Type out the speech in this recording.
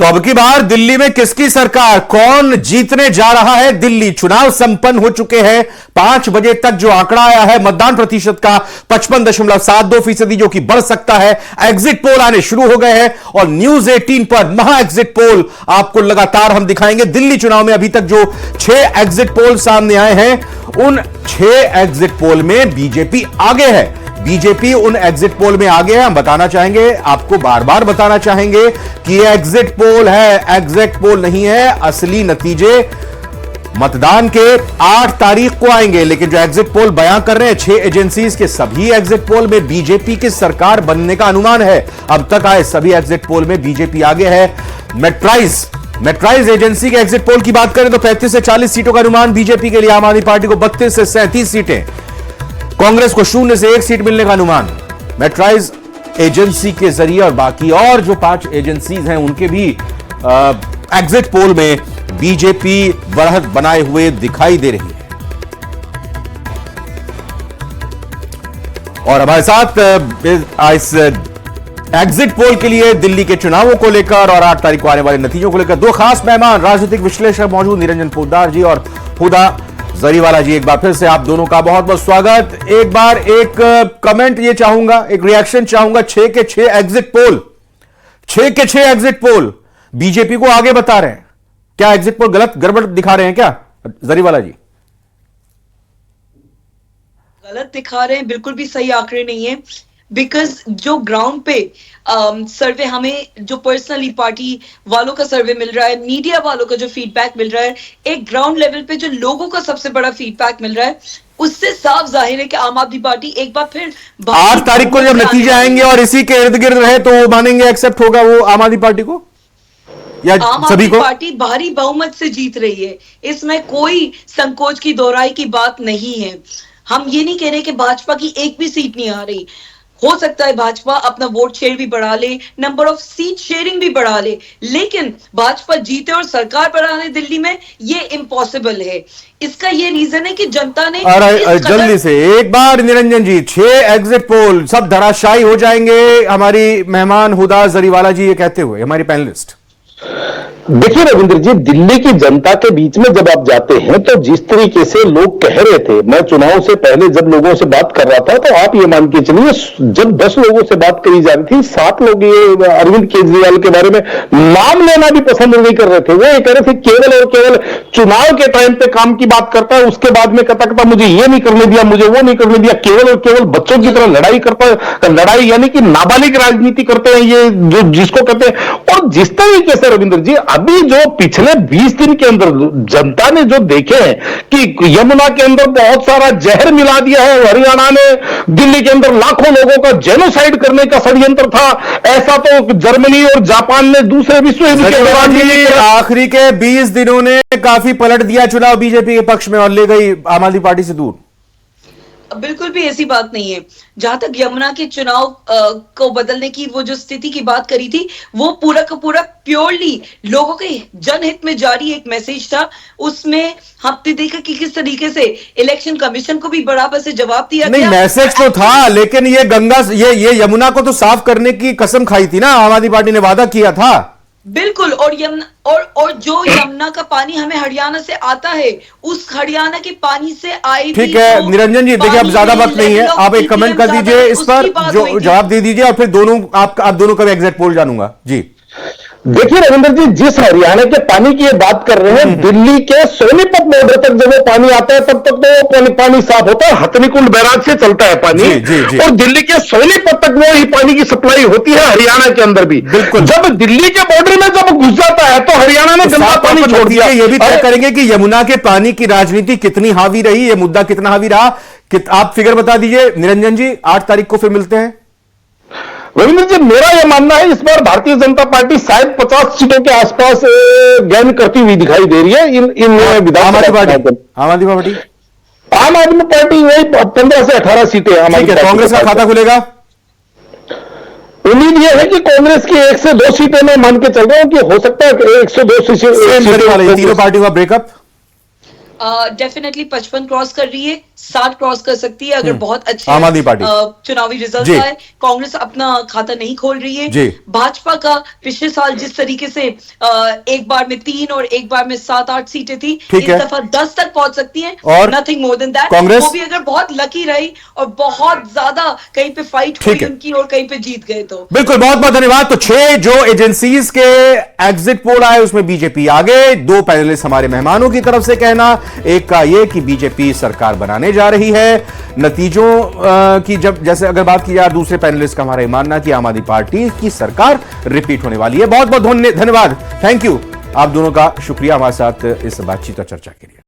तो अब की बार दिल्ली में किसकी सरकार, कौन जीतने जा रहा है दिल्ली? चुनाव संपन्न हो चुके हैं। 5 बजे तक जो आंकड़ा आया है मतदान प्रतिशत का 55.72%, जो कि बढ़ सकता है। एग्जिट पोल आने शुरू हो गए हैं और न्यूज 18 पर महा एग्जिट पोल आपको लगातार हम दिखाएंगे। दिल्ली चुनाव में अभी तक जो 6 एग्जिट पोल सामने आए हैं, उन 6 एग्जिट पोल में बीजेपी आगे है। बीजेपी उन एग्जिट पोल में आगे है। हम बताना चाहेंगे, आपको बार बार बताना चाहेंगे कि यह एग्जिट पोल है, एग्जिट पोल नहीं है। असली नतीजे मतदान के 8 तारीख को आएंगे। लेकिन जो एग्जिट पोल बयां कर रहे हैं 6 एजेंसीज के, सभी एग्जिट पोल में बीजेपी की सरकार बनने का अनुमान है। अब तक आए सभी एग्जिट पोल में बीजेपी आगे है। मेट्राइज एजेंसी के एग्जिट पोल की बात करें तो 35 से 40 सीटों का अनुमान बीजेपी के लिए, आम आदमी पार्टी को 32 से 37 सीटें, कांग्रेस को 0 से 1 सीट मिलने का अनुमान मेट्राइज एजेंसी के जरिए। और बाकी और जो 5 एजेंसीज हैं उनके भी एग्जिट पोल में बीजेपी बढ़त बनाए हुए दिखाई दे रही है। और हमारे साथ इस एग्जिट पोल के लिए, दिल्ली के चुनावों को लेकर और 8 तारीख को आने वाले नतीजों को लेकर 2 खास मेहमान, राजनीतिक विश्लेषक मौजूद, निरंजन पोद्दार जी और हुदा जरीवाला जी। एक बार फिर से आप दोनों का बहुत बहुत स्वागत। एक बार एक कमेंट ये चाहूंगा, एक रिएक्शन चाहूंगा। 6 के 6 एग्जिट पोल बीजेपी को आगे बता रहे हैं। क्या एग्जिट पोल गलत, गड़बड़ दिखा रहे हैं क्या जरीवाला जी? गलत दिखा रहे हैं, बिल्कुल भी सही आंकड़े नहीं है। बिकॉज जो ग्राउंड पे सर्वे, हमें जो पर्सनली पार्टी वालों का सर्वे मिल रहा है, मीडिया वालों का जो फीडबैक मिल रहा है, एक ग्राउंड लेवल पे जो लोगों का सबसे बड़ा फीडबैक मिल रहा है, उससे साफ जाहिर है कि आम आदमी पार्टी एक बार फिर 8 तारीख को जब नतीजे आएंगे और इसी के इर्द गिर्द रहे तो मानेंगे, एक्सेप्ट होगा वो आम आदमी पार्टी को या आम सभी आदमी को? पार्टी भारी बहुमत से जीत रही है, इसमें कोई संकोच की दोहराई की बात नहीं है। हम ये नहीं कह रहे कि भाजपा की एक भी सीट नहीं आ रही। हो सकता है भाजपा अपना वोट शेयर भी बढ़ा ले, नंबर ऑफ सीट शेयरिंग भी बढ़ा ले, लेकिन भाजपा जीते और सरकार बनाने दिल्ली में ये इम्पॉसिबल है। इसका ये रीजन है कि जनता ने जल्दी से एक बार निरंजन जी, 6 एग्जिट पोल सब धराशायी हो जाएंगे, हमारी मेहमान हुदा जरीवाला जी ये कहते हुए, हमारी पैनलिस्ट। देखिए रविंद्र जी, दिल्ली की जनता के बीच में जब आप जाते हैं तो जिस तरीके से लोग कह रहे थे, मैं चुनाव से पहले जब लोगों से बात कर रहा था तो आप ये मान के चलिए, जब 10 लोगों से बात करी जा रही थी, 7 लोग ये अरविंद केजरीवाल के बारे में नाम लेना भी पसंद नहीं कर रहे थे। वो ये कह रहे थे केवल और केवल चुनाव के टाइम पे काम की बात करता है, उसके बाद में कहता मुझे ये नहीं करने दिया, मुझे वो नहीं करने दिया, केवल और केवल बच्चों की तरह लड़ाई करता है, लड़ाई यानी कि नाबालिग राजनीति करते हैं ये, जो जिसको कहते हैं। और जिस तरीके से रविंद्र जी अभी जो पिछले 20 दिन के अंदर जनता ने जो देखे हैं कि यमुना के अंदर बहुत सारा जहर मिला दिया है, हरियाणा ने दिल्ली के अंदर लाखों लोगों का जेनोसाइड करने का षड्यंत्र था, ऐसा तो जर्मनी और जापान ने दूसरे विश्व युद्ध के दौरान आखिरी के 20 दिनों ने काफी पलट दिया चुनाव बीजेपी के पक्ष में और ले गई आम आदमी पार्टी से दूर। बिल्कुल भी ऐसी बात नहीं है। जहां तक यमुना के चुनाव को बदलने की वो जो स्थिति की बात करी थी, वो पूरा का पूरा प्योरली लोगों के जनहित में जारी एक मैसेज था। उसमें हमने देखा कि किस तरीके से इलेक्शन कमीशन को भी बराबर से जवाब दिया नहीं, मैसेज तो था, लेकिन ये गंगा, ये यमुना को तो साफ करने की कसम खाई थी ना आम आदमी पार्टी ने, वादा किया था। बिल्कुल। और यमुना और जो यमुना का पानी हमें हरियाणा से आता है, उस हरियाणा के पानी से आई। ठीक है निरंजन जी, देखिए अब ज्यादा वक्त नहीं है, आप एक कमेंट कर दीजिए इस पर, जो जवाब दे दीजिए और फिर दोनों आप दोनों का एग्जैक्ट पोल जानूंगा जी। देखिए रविंद्र जी, जिस हरियाणा के पानी की ये बात कर रहे हैं, दिल्ली के सोनीपत बॉर्डर तक जब वो पानी आता है तब तक तो वो पानी साफ होता है, हथनीकुंड बैराज से चलता है पानी। जी। और दिल्ली के सोनीपत तक वो ही पानी की सप्लाई होती है, हरियाणा के अंदर भी। बिल्कुल। जब दिल्ली के बॉर्डर में जब घुस जाता है तो हरियाणा ने गंदा पानी छोड़ दिया। ये भी तय करेंगे कि यमुना के पानी की राजनीति कितनी हावी रही, ये मुद्दा कितना हावी रहा, आप फिगर बता दीजिए निरंजन जी। 8 तारीख को फिर मिलते हैं। रविंद्र जी, मेरा यह मानना है इस बार भारतीय जनता पार्टी शायद 50 सीटों के आसपास गेन करती हुई दिखाई दे रही है इन आम आदमी पार्टी वही 15 से 18 सीटें। कांग्रेस का खाता खुलेगा? उम्मीद यह है कि कांग्रेस की 1 से 2 सीटें मैं मान के चल रहा हूं कि हो सकता है 102 सीटें। तीनों पार्टियों का ब्रेकअप डेफिनेटली 55 क्रॉस कर रही है, 60 क्रॉस कर सकती है अगर बहुत अच्छे आम आदमी पार्टी। चुनावी रिजल्ट जी। आए। कांग्रेस अपना खाता नहीं खोल रही है। जी। भाजपा का पिछले साल जिस तरीके से एक बार में 3 और एक बार में 7-8 सीटें थी, ठीक इस है। दफा 10 तक पहुंच सकती हैं। और nothing more than that. Congress? वो भी अगर बहुत लकी रही और बहुत ज्यादा कहीं पे फाइट ठीक हुई है। उनकी और कहीं पे जीत गए तो। बिल्कुल, बहुत बहुत धन्यवाद। तो 6 जो एजेंसीज के एग्जिट पोल आए उसमें बीजेपी आगे। 2 पैनलिस्ट हमारे मेहमानों की तरफ से कहना, एक का ये कि बीजेपी सरकार बनाने जा रही है। नतीजों की जब जैसे अगर बात की जाए, दूसरे पैनलिस्ट का हमारा मानना कि आम आदमी पार्टी की सरकार रिपीट होने वाली है। बहुत बहुत धन्यवाद, थैंक यू। आप दोनों का शुक्रिया हमारे साथ इस बातचीत और चर्चा के लिए।